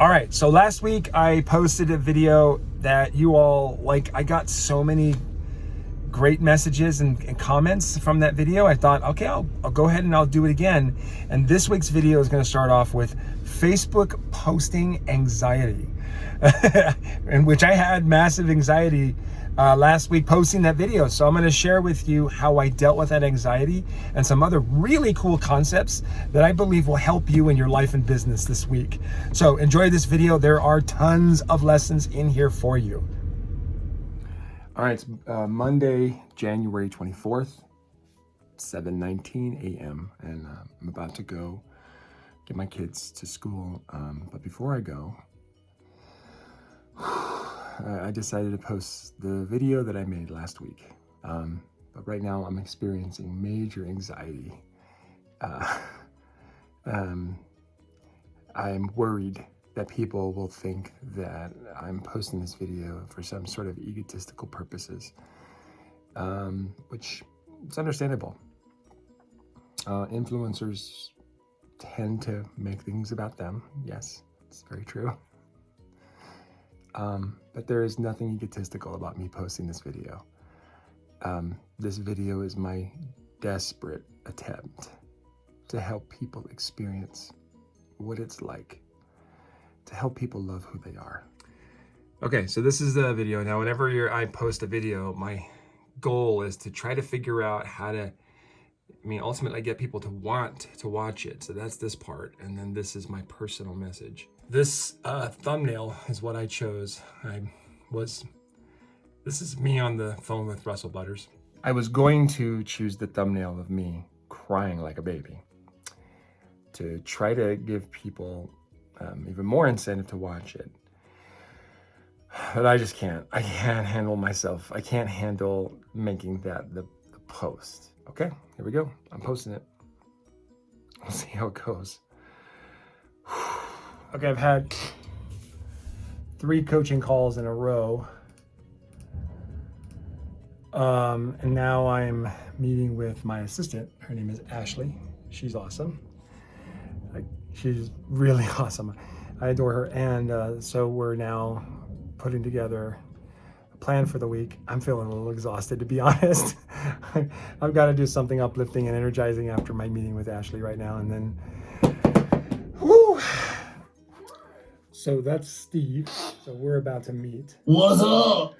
All right, so last week I posted a video that you all, I got so many great messages and comments from that video. I thought, okay, I'll go ahead and I'll do it again. And this week's video is gonna start off with Facebook posting anxiety, in which I had massive anxiety last week posting that video. So I'm gonna share with you how I dealt with that anxiety and some other really cool concepts that I believe will help you in your life and business this week. So enjoy this video. There are tons of lessons in here for you. All right, it's Monday, January 24th, 7:19 a.m. and I'm about to go get my kids to school. But before I go, I decided to post the video that I made last week. But right now I'm experiencing major anxiety. I'm worried that people will think that I'm posting this video for some sort of egotistical purposes, which is understandable. Influencers tend to make things about them. Yes, it's very true. But there is nothing egotistical about me posting this video. This video is my desperate attempt to help people experience what it's like to help people love who they are. Okay, so this is the video. Now, whenever I post a video, my goal is to try to figure out how to, ultimately get people to want to watch it. So that's this part. And then this is my personal message. This thumbnail is what I chose. This is me on the phone with Russell Butters. I was going to choose the thumbnail of me crying like a baby to try to give people even more incentive to watch it. But I just can't. I can't handle myself. I can't handle making that the post. Okay, here we go. I'm posting it. We'll see how it goes. Okay, I've had 3 coaching calls in a row. And now I'm meeting with my assistant. Her name is Ashley. She's awesome. She's really awesome. I adore her. And so we're now putting together a plan for the week. I'm feeling a little exhausted, to be honest. I've got to do something uplifting and energizing after my meeting with Ashley right now. And then, whoo! So that's Steve. So we're about to meet. What's up?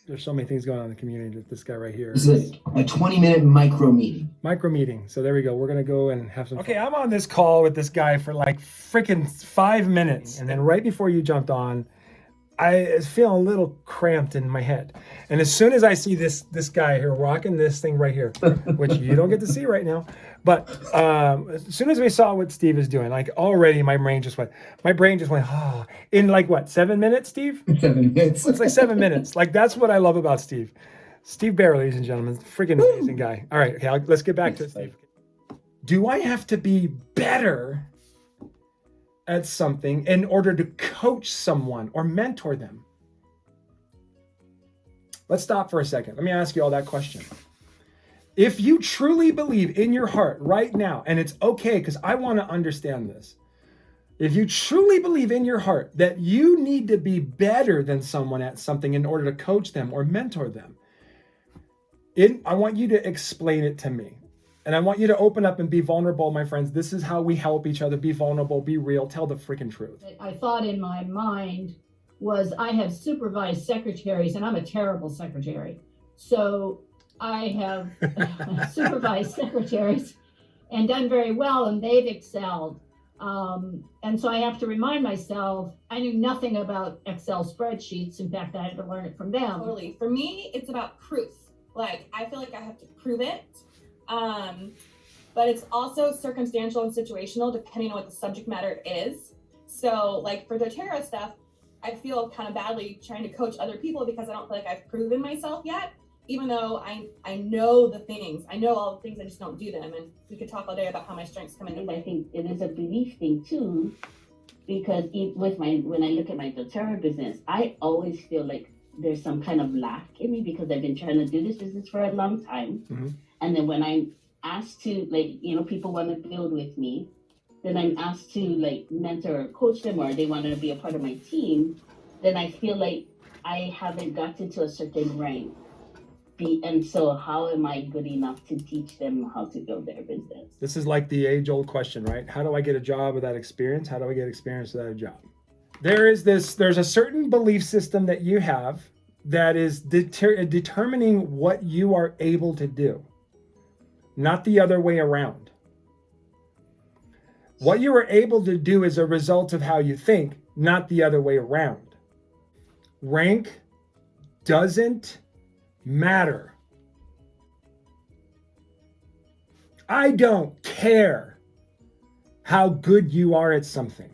There's so many things going on in the community with this guy right here. This is a 20-minute micro meeting. Micro meeting. So there we go. We're going to go and have some fun. Okay, I'm on this call with this guy for like freaking 5 minutes. And then right before you jumped on, I was feeling a little cramped in my head. And as soon as I see this guy here rocking this thing right here, which you don't get to see right now, but as soon as we saw what Steve is doing, like already my brain just went, oh, in like what, 7 minutes, Steve? 7 minutes. It's like 7 minutes. Like that's what I love about Steve. Steve Bear, ladies and gentlemen, freaking amazing guy. All right, okay, let's get back to it, Steve. Do I have to be better at something in order to coach someone or mentor them? Let's stop for a second. Let me ask you all that question. If you truly believe in your heart right now, and it's okay because I want to understand this. If you truly believe in your heart that you need to be better than someone at something in order to coach them or mentor them, I want you to explain it to me. And I want you to open up and be vulnerable, my friends. This is how we help each other. Be vulnerable, be real, tell the freaking truth. I thought in my mind was I have supervised secretaries, and I'm a terrible secretary. So I have supervised secretaries and done very well, and they've excelled. And so I have to remind myself, I knew nothing about Excel spreadsheets. In fact, I had to learn it from them. Totally. For me, it's about proof. Like, I feel like I have to prove it. But it's also circumstantial and situational depending on what the subject matter is. So like for the tarot stuff, I feel kind of badly trying to coach other people because I don't feel like I've proven myself yet, even though I know the things, I know all the things, I just don't do them. And we could talk all day about how my strengths come into play. I think it is a belief thing too, because when I look at my doTERRA business, I always feel like there's some kind of lack in me because I've been trying to do this business for a long time. Mm-hmm. And then when I'm asked to, people want to build with me, then I'm asked to like mentor or coach them, or they want to be a part of my team, then I feel like I haven't gotten to a certain rank. And so how am I good enough to teach them how to build their business? This is like the age-old question, right? How do I get a job without experience? How do I get experience without a job? There's a certain belief system that you have that is determining what you are able to do, not the other way around. What you are able to do is a result of how you think, not the other way around. Rank doesn't matter. I don't care how good you are at something.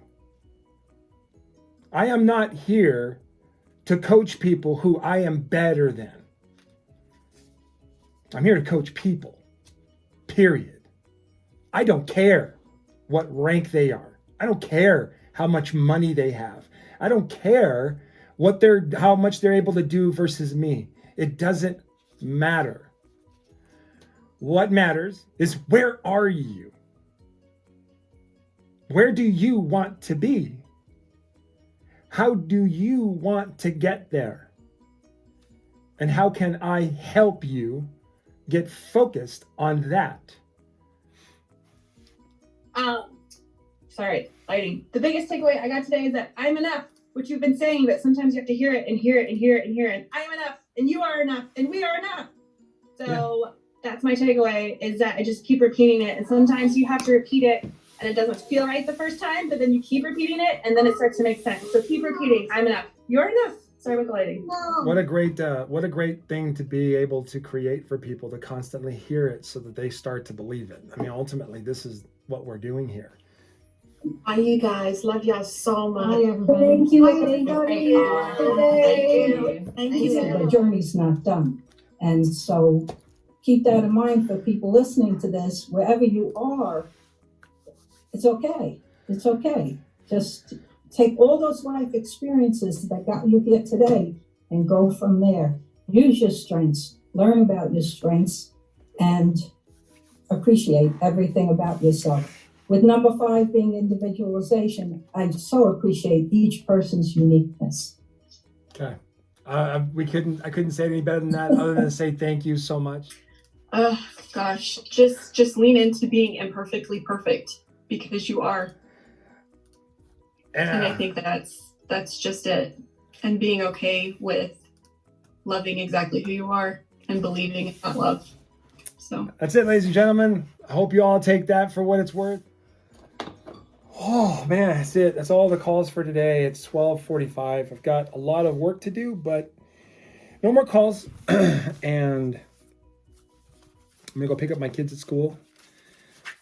I am not here to coach people who I am better than. I'm here to coach people, period. I don't care what rank they are. I don't care how much money they have. I don't care how much they're able to do versus me. It doesn't matter. What matters is, where are you? Where do you want to be? How do you want to get there? And how can I help you get focused on that? Sorry, lighting. The biggest takeaway I got today is that I'm enough, which you've been saying, but sometimes you have to hear it and hear it and hear it and hear it. And I'm enough, and you are enough, and we are enough. So that's my takeaway, is that I just keep repeating it. And sometimes you have to repeat it and it doesn't feel right the first time, but then you keep repeating it and then it starts to make sense. So keep repeating, I'm enough. You're enough. Sorry about the lighting. What a great thing to be able to create for people, to constantly hear it so that they start to believe it. I mean, ultimately, this is what we're doing here. Hi, you guys. Love y'all so much. Hi, everybody. Thank you. Thank you. Thank He said the you. journey's not done. And so keep that in mind for people listening to this, wherever you are. It's okay. It's okay. Just take all those life experiences that got you here today and go from there. Use your strengths, learn about your strengths, and appreciate everything about yourself. With number 5 being individualization, I so appreciate each person's uniqueness. Okay. I couldn't say it any better than that, other than to say thank you so much. Gosh, just lean into being imperfectly perfect, because you are. And I think that's just it. And being okay with loving exactly who you are and believing in that love. So That's it, ladies and gentlemen. I hope you all take that for what it's worth. Oh man, that's it. That's all the calls for today. It's 12:45. I've got a lot of work to do, but no more calls. And I'm gonna go pick up my kids at school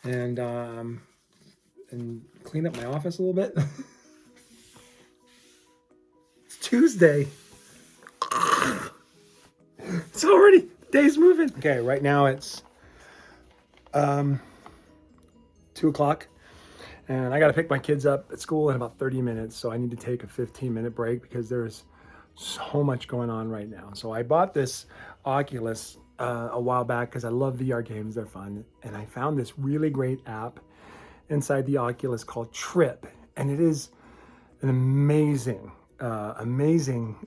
and clean up my office a little bit. It's Tuesday. It's already, day's moving. Okay, right now it's 2 o'clock. And I got to pick my kids up at school in about 30 minutes. So I need to take a 15-minute break because there's so much going on right now. So I bought this Oculus a while back because I love VR games. They're fun. And I found this really great app inside the Oculus called Trip. And it is an amazing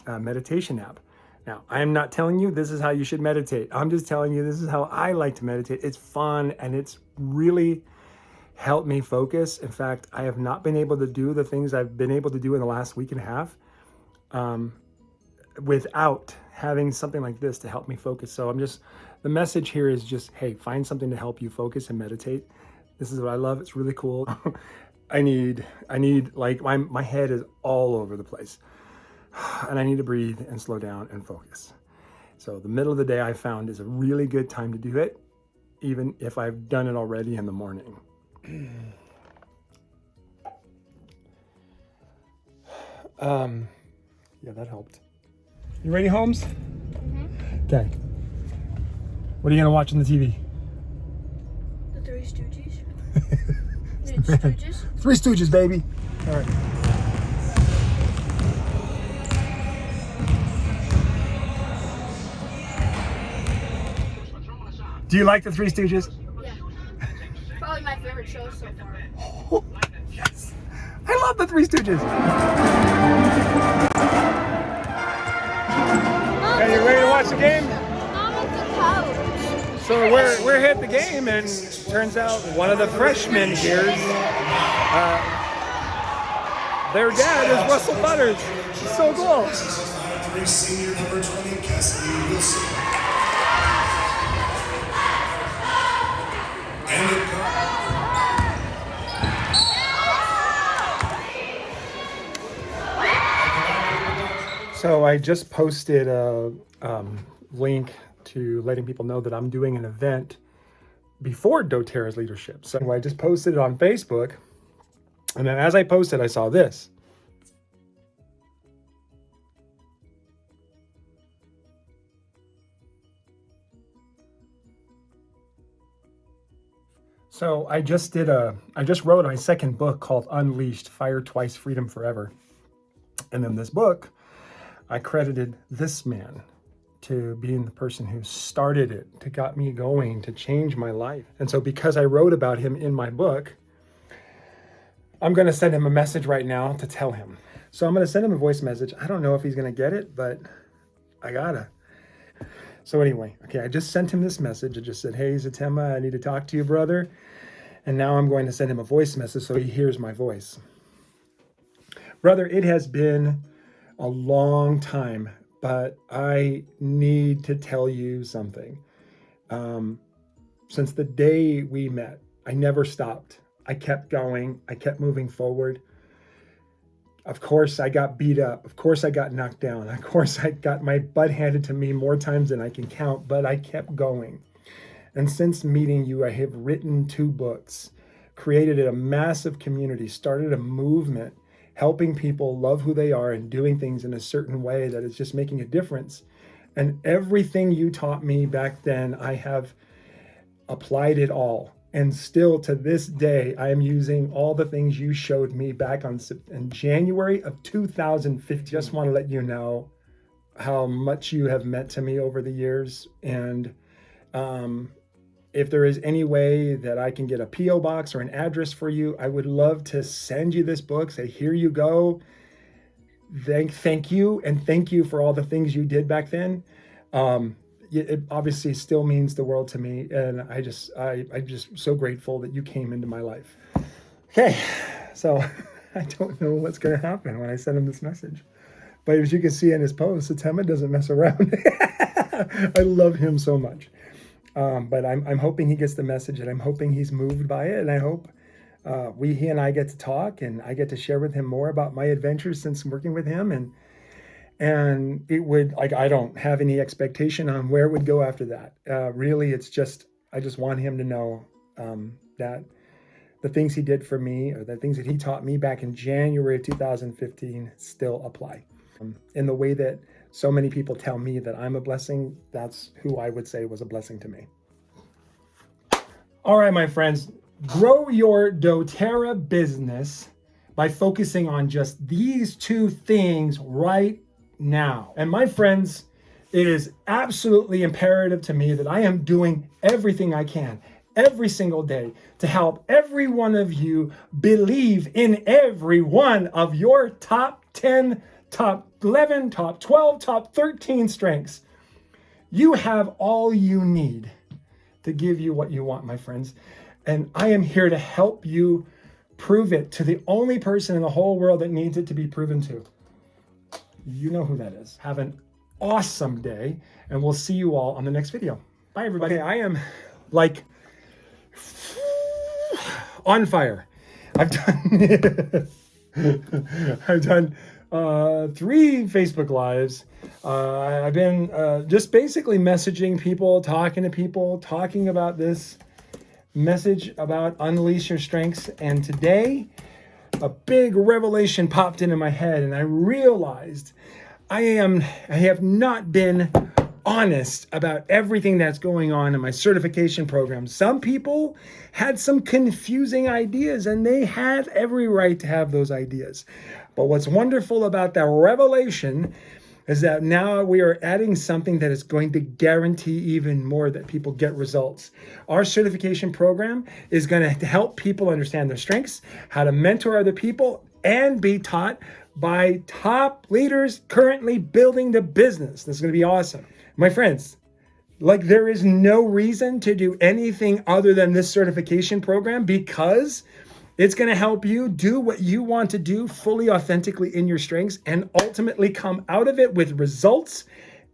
meditation app. Now, I'm not telling you this is how you should meditate. I'm just telling you this is how I like to meditate. It's fun and it's really helped me focus. In fact, I have not been able to do the things I've been able to do in the last week and a half without having something like this to help me focus. So the message here is just, hey, find something to help you focus and meditate. This is what I love. It's really cool. I need like my head is all over the place and I need to breathe and slow down and focus. So the middle of the day I found is a really good time to do it, even if I've done it already in the morning. Yeah, that helped. You ready, Holmes? Mm-hmm. Okay. What are you gonna watch on the TV? The Three Stooges. Stooges? Three Stooges, baby. All right. Do you like the Three Stooges? Yeah. Probably my favorite show so far. Yes. I love the Three Stooges. Are you ready to watch the game? So we're here at the game, and turns out one of the freshmen here, their dad is Russell Butters. It's so cool. Senior number 20, Cassidy Wilson. And it So I just posted a link to letting people know that I'm doing an event before doTERRA's leadership. So I just posted it on Facebook, and then as I posted, I saw this. So I just wrote my second book called Unleashed, Fire Twice, Freedom Forever. And in this book, I credited this man to being the person who started it, to got me going, to change my life. And so because I wrote about him in my book, I'm going to send him a message right now to tell him. So I'm going to send him a voice message. I don't know if he's going to get it, but I gotta. So anyway, okay, I just sent him this message. I just said, hey, Zatema, I need to talk to you, brother. And now I'm going to send him a voice message so he hears my voice. Brother, it has been a long time, but I need to tell you something. Since the day we met, I never stopped. I kept going. I kept moving forward. Of course, I got beat up. Of course, I got knocked down. Of course, I got my butt handed to me more times than I can count, but I kept going. And since meeting you, I have written 2 books, created a massive community, started a movement, helping people love who they are and doing things in a certain way that is just making a difference. And everything you taught me back then, I have applied it all. And still to this day, I am using all the things you showed me back in January of 2015. Just want to let you know how much you have meant to me over the years. And if there is any way that I can get a P.O. box or an address for you, I would love to send you this book. Say, here you go. Thank you. And thank you for all the things you did back then. It obviously still means the world to me. And I'm just so grateful that you came into my life. Okay. So I don't know what's going to happen when I send him this message. But as you can see in his post, Zatema doesn't mess around. I love him so much. But I'm hoping he gets the message, and I'm hoping he's moved by it. And I hope he and I get to talk, and I get to share with him more about my adventures since working with him. And it would, I don't have any expectation on where it would go after that. Really, it's just, I just want him to know that the things he did for me, or the things that he taught me back in January of 2015 still apply. In the way that so many people tell me that I'm a blessing, that's who I would say was a blessing to me. All right, my friends, grow your doTERRA business by focusing on just these 2 things right now. And my friends, it is absolutely imperative to me that I am doing everything I can every single day to help every one of you believe in every one of your top 10, top 11, top 12, top 13 strengths. You have all you need to give you what you want, my friends. And I am here to help you prove it to the only person in the whole world that needs it to be proven to. You know who that is. Have an awesome day, and we'll see you all on the next video. Bye, everybody. Okay, I am like on fire. I've done 3 Facebook Lives. I've been just basically messaging people, talking to people, talking about this message about unleash your strengths. And today, a big revelation popped into my head, and I realized I have not been honest about everything that's going on in my certification program. Some people had some confusing ideas, and they have every right to have those ideas. But what's wonderful about that revelation is that now we are adding something that is going to guarantee even more that people get results. Our certification program is going to help people understand their strengths, how to mentor other people, and be taught by top leaders currently building the business. This is going to be awesome. My friends, like there is no reason to do anything other than this certification program because it's going to help you do what you want to do fully authentically in your strengths and ultimately come out of it with results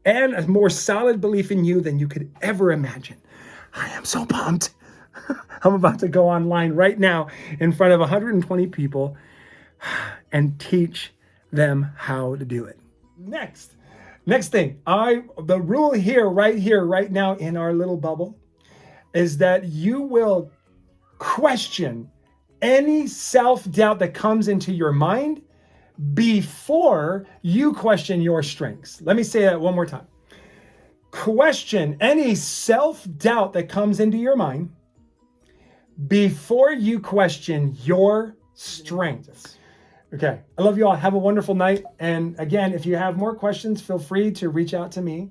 and a more solid belief in you than you could ever imagine. I am so pumped. I'm about to go online right now in front of 120 people and teach them how to do it. Next thing, the rule here, right now in our little bubble is that you will question any self-doubt that comes into your mind before you question your strengths. Let me say that one more time. Question any self-doubt that comes into your mind before you question your strengths. Okay, I love you all. Have a wonderful night. And again, if you have more questions, feel free to reach out to me.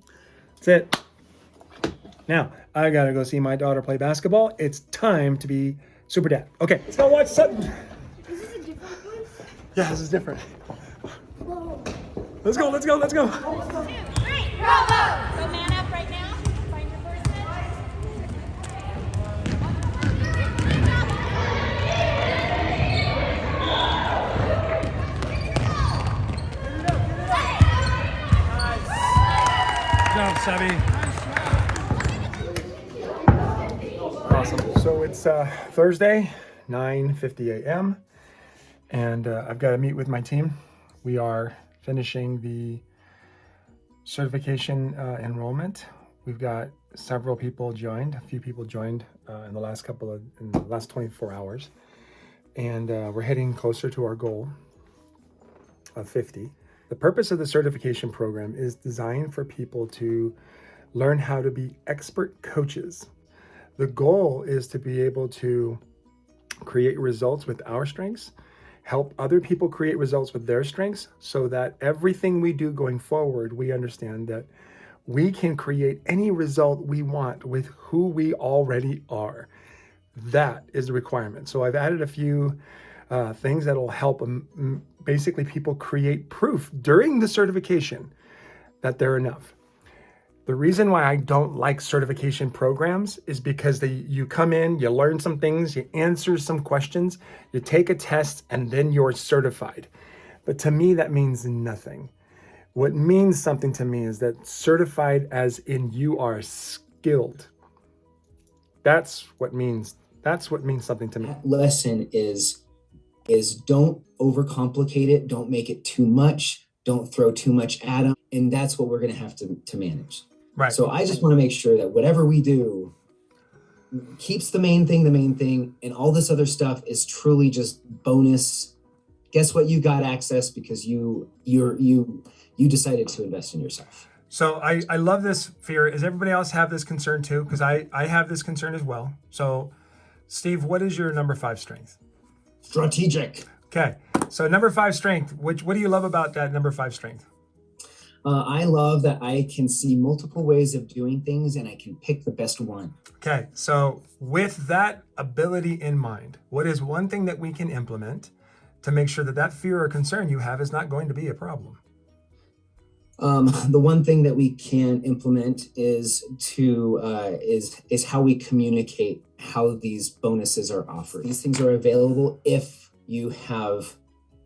That's it. Now, I gotta go see my daughter play basketball. It's time to be super dad. Okay, let's go watch something. Is this a different one? Yeah, this is different. Whoa. Let's go. 2, 3, bravo! So man up right now. Find your person. Good job, Sabi. Awesome. So it's Thursday, 9:50 a.m. and I've got to meet with my team. We are finishing the certification enrollment. We've got several people joined. A few people joined in the last 24 hours, and we're heading closer to our goal of 50. The purpose of the certification program is designed for people to learn how to be expert coaches. The goal is to be able to create results with our strengths, help other people create results with their strengths, so that everything we do going forward, we understand that we can create any result we want with who we already are. That is the requirement. So I've added a few things that'll help basically people create proof during the certification that they're enough. The reason why I don't like certification programs is because you come in, you learn some things, you answer some questions, you take a test, and then you're certified. But to me, that means nothing. What means something to me is that certified as in you are skilled. That's what means something to me. Lesson is don't overcomplicate it. Don't make it too much. Don't throw too much at them. And that's what we're going to have to manage. Right. So I just want to make sure that whatever we do keeps the main thing, and all this other stuff is truly just bonus. Guess what? You got access because you decided to invest in yourself. So I love this fear. Does everybody else have this concern too? Because I have this concern as well. So Steve, what is your number 5 strength? Strategic. Okay. So number 5 strength, what do you love about that number 5 strength? I love that I can see multiple ways of doing things and I can pick the best one. Okay. So with that ability in mind, what is one thing that we can implement to make sure that that fear or concern you have is not going to be a problem? The one thing that we can implement is how we communicate how these bonuses are offered. These things are available if you have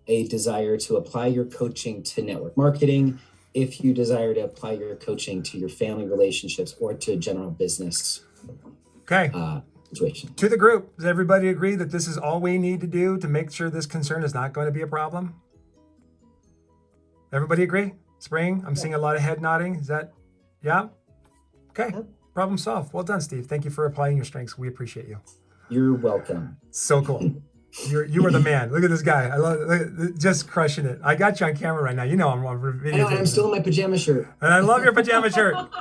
a desire to apply your coaching to network marketing, if you desire to apply your coaching to your family relationships or to general business. Okay. Situation. To the group, does everybody agree that this is all we need to do to make sure this concern is not going to be a problem? Everybody agree? Spring, I'm seeing a lot of head nodding. Is that, yeah? Okay, problem solved. Well done, Steve. Thank you for applying your strengths. We appreciate you. You're welcome. So cool. You are the man. Look at this guy. I love just crushing it. I got you on camera right now. You know I'm on video. I'm still in my pajama shirt. And I love your pajama shirt. All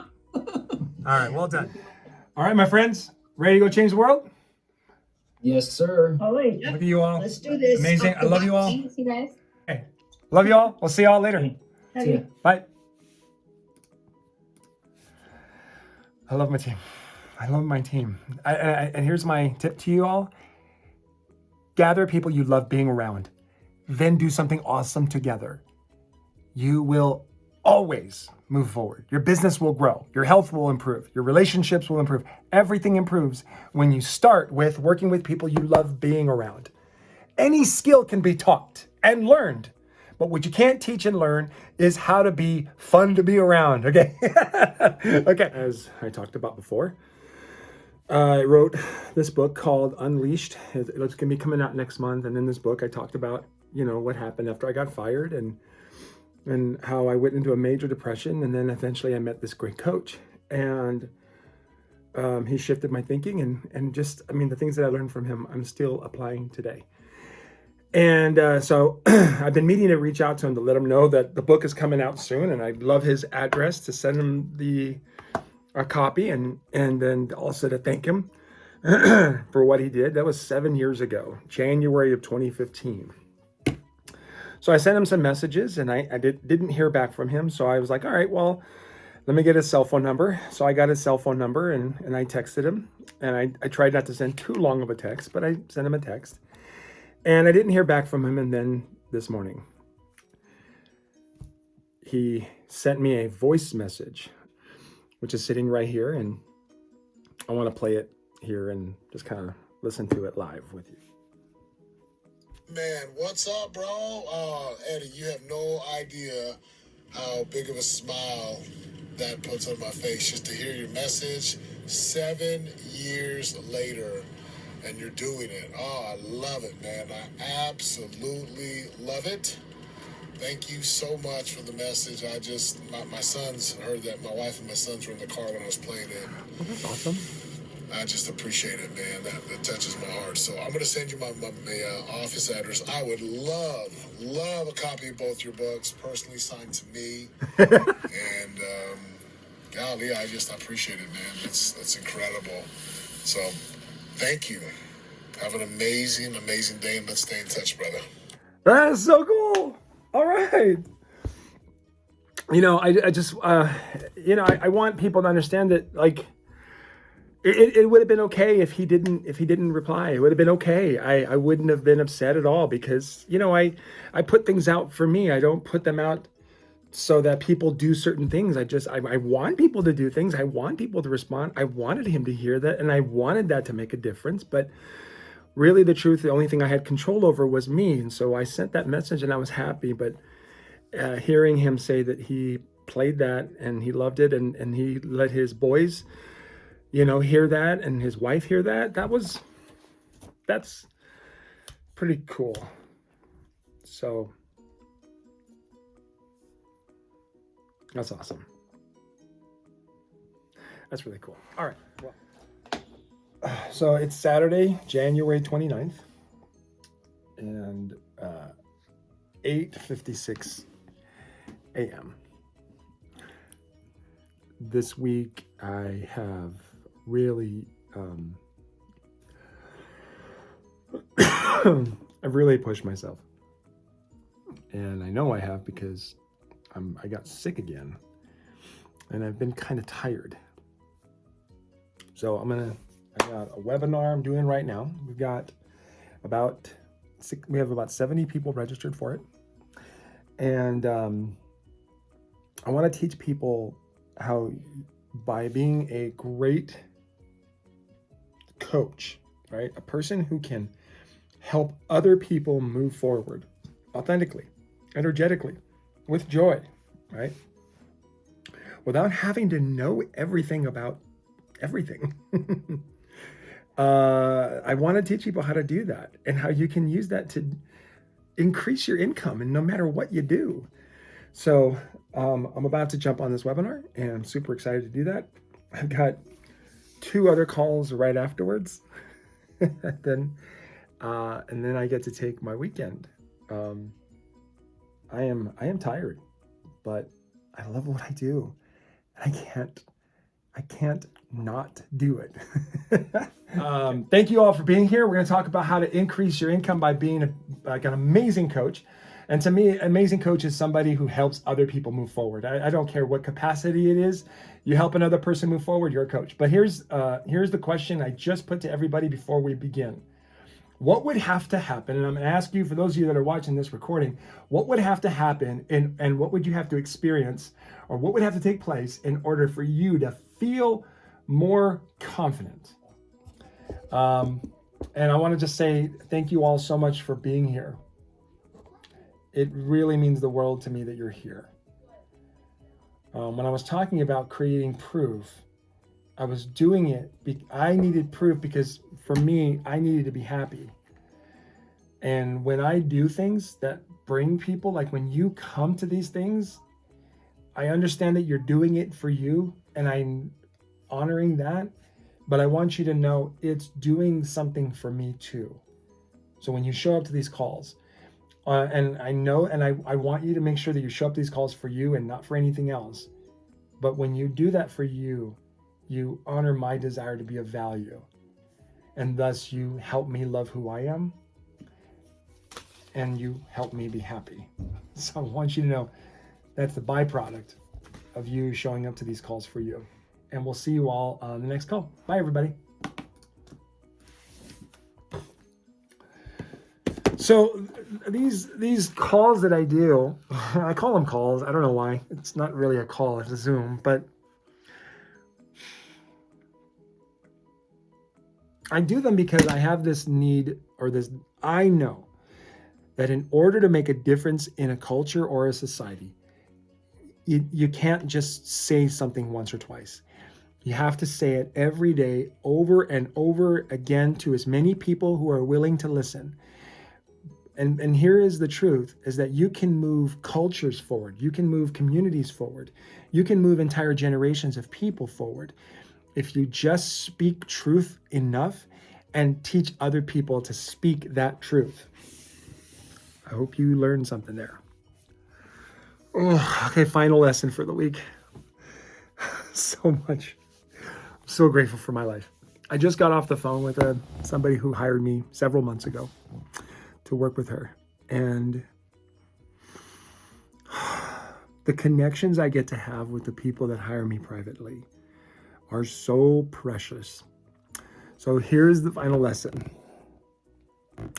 right, well done. All right, my friends, ready to go change the world? Yes, sir. Oh, wait. Look at you all. Let's do this. Amazing. I love you all. Thanks, you guys. Okay. Love you all. We'll see you all later. See ya. Bye. I love my team. I love my team. And here's my tip to you all. Gather people you love being around. Then do something awesome together. You will always move forward. Your business will grow. Your health will improve. Your relationships will improve. Everything improves when you start with working with people you love being around. Any skill can be taught and learned, but what you can't teach and learn is how to be fun to be around, okay? Okay, as I talked about before, I wrote this book called Unleashed. It's going to be coming out next month, and in this book I talked about, what happened after I got fired and how I went into a major depression, and then eventually I met this great coach, and he shifted my thinking, and just, the things that I learned from him, I'm still applying today. And so I've been meaning to reach out to him to let him know that the book is coming out soon, and I'd love his address to send him a copy, and then also to thank him for what he did. That was 7 years ago, January of 2015. So I sent him some messages, and I didn't hear back from him. So I was like, all right, well, let me get his cell phone number. So I got his cell phone number, and I texted him. And I tried not to send too long of a text, but I sent him a text. And I didn't hear back from him. And then this morning, he sent me a voice message, which is sitting right here. And I want to play it here and just kind of listen to it live with you. Man, what's up, bro? Eddie, you have no idea how big of a smile that puts on my face just to hear your message 7 years later, and you're doing it. Oh, I love it, man. I absolutely love it. Thank you so much for the message. My sons heard that. My wife and my sons were in the car when I was playing it. Oh, that's awesome. I just appreciate it, man. That touches my heart. So I'm going to send you my office address. I would love a copy of both your books, personally signed to me. And golly, I appreciate it, man. That's incredible. So thank you. Have an amazing, amazing day, and let's stay in touch, brother. That is so cool. All right. I want people to understand that, like, it would have been okay if he didn't reply. It would have been okay. I wouldn't have been upset at all, because, I put things out for me. I don't put them out so that people do certain things. I want people to do things. I want people to respond. I wanted him to hear that, and I wanted that to make a difference. But really, the truth, the only thing I had control over was me. And so I sent that message, and I was happy. But hearing him say that he played that and he loved it, and he let his boys hear that, and his wife hear that, that's pretty cool. So that's awesome. That's really cool. All right. Well, so it's Saturday, January 29th, and 8:56 a.m. This week I have really I've really pushed myself, and I know I have, because I got sick again, and I've been kind of tired. So I got a webinar I'm doing right now. We have about 70 people registered for it, and I want to teach people how, by being a great coach, right? A person who can help other people move forward authentically, energetically, with joy, right? Without having to know everything about everything. I want to teach people how to do that, and how you can use that to increase your income, and no matter what you do. So I'm about to jump on this webinar, and I'm super excited to do that. I've got 2 other calls right afterwards. and then I get to take my weekend. I am tired, but I love what I do. I can't not do it. Thank you all for being here. We're going to talk about how to increase your income by being an amazing coach. And to me, amazing coach is somebody who helps other people move forward. I don't care what capacity it is. You help another person move forward, you're a coach. But here's the question I just put to everybody before we begin. What would have to happen, and I'm going to ask you, for those of you that are watching this recording, what would have to happen and what would you have to experience, or what would have to take place in order for you to feel more confident? And I want to just say thank you all so much for being here. It really means the world to me that you're here. When I was talking about creating proof, I was doing it, I needed proof because for me, I needed to be happy. And when I do things that bring people, like when you come to these things, I understand that you're doing it for you and I'm honoring that, but I want you to know it's doing something for me too. So when you show up to these calls, and I know, and I want you to make sure that you show up to these calls for you and not for anything else. But when you do that for you, you honor my desire to be of value. And thus you help me love who I am. And you help me be happy. So I want you to know that's the byproduct of you showing up to these calls for you. And we'll see you all on the next call. Bye, everybody. So these calls that I do, I call them calls. I don't know why. It's not really a call, it's a Zoom, but I do them because I have this need, or this, I know that in order to make a difference in a culture or a society, you can't just say something once or twice. You have to say it every day, over and over again, to as many people who are willing to listen. And here is the truth, is that you can move cultures forward. You can move communities forward. You can move entire generations of people forward if you just speak truth enough and teach other people to speak that truth. I hope you learned something there. Oh, okay, final lesson for the week. So much. I'm so grateful for my life. I just got off the phone with somebody who hired me several months ago to work with her. And the connections I get to have with the people that hire me privately are so precious. So here's the final lesson.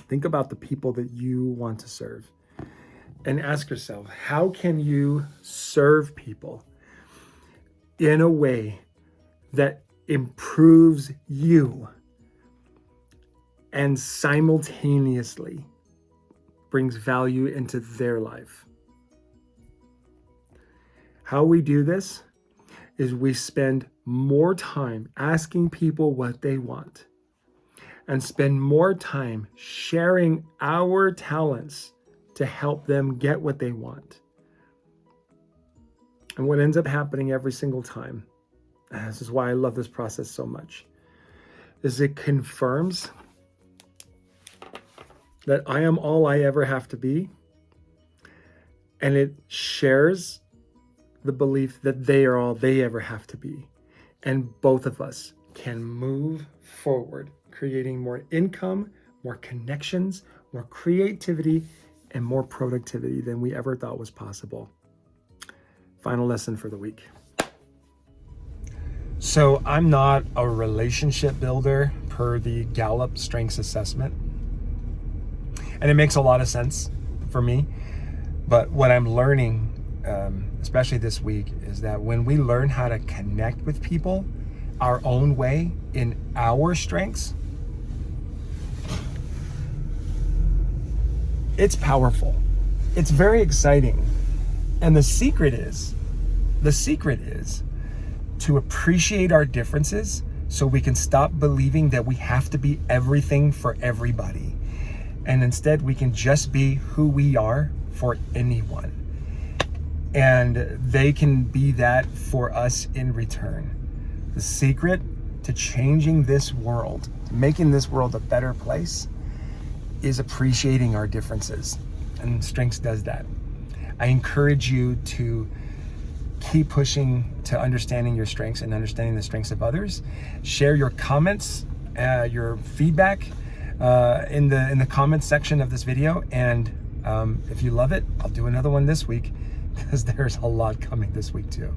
Think about the people that you want to serve and ask yourself, how can you serve people in a way that improves you and simultaneously brings value into their life? How we do this is we spend more time asking people what they want and spend more time sharing our talents to help them get what they want. And what ends up happening every single time, and this is why I love this process so much, is it confirms that I am all I ever have to be, and it shares the belief that they are all they ever have to be. And both of us can move forward, creating more income, more connections, more creativity, and more productivity than we ever thought was possible. Final lesson for the week. So I'm not a relationship builder per the Gallup Strengths Assessment. And it makes a lot of sense for me. But what I'm learning, especially this week, is that when we learn how to connect with people our own way in our strengths, it's powerful. It's very exciting. And the secret is to appreciate our differences so we can stop believing that we have to be everything for everybody. And instead we can just be who we are for anyone. And they can be that for us in return. The secret to changing this world, making this world a better place, is appreciating our differences. And Strengths does that. I encourage you to keep pushing to understanding your strengths and understanding the strengths of others. Share your comments, your feedback in the comments section of this video, and If you love it, I'll do another one this week because there's a lot coming this week too.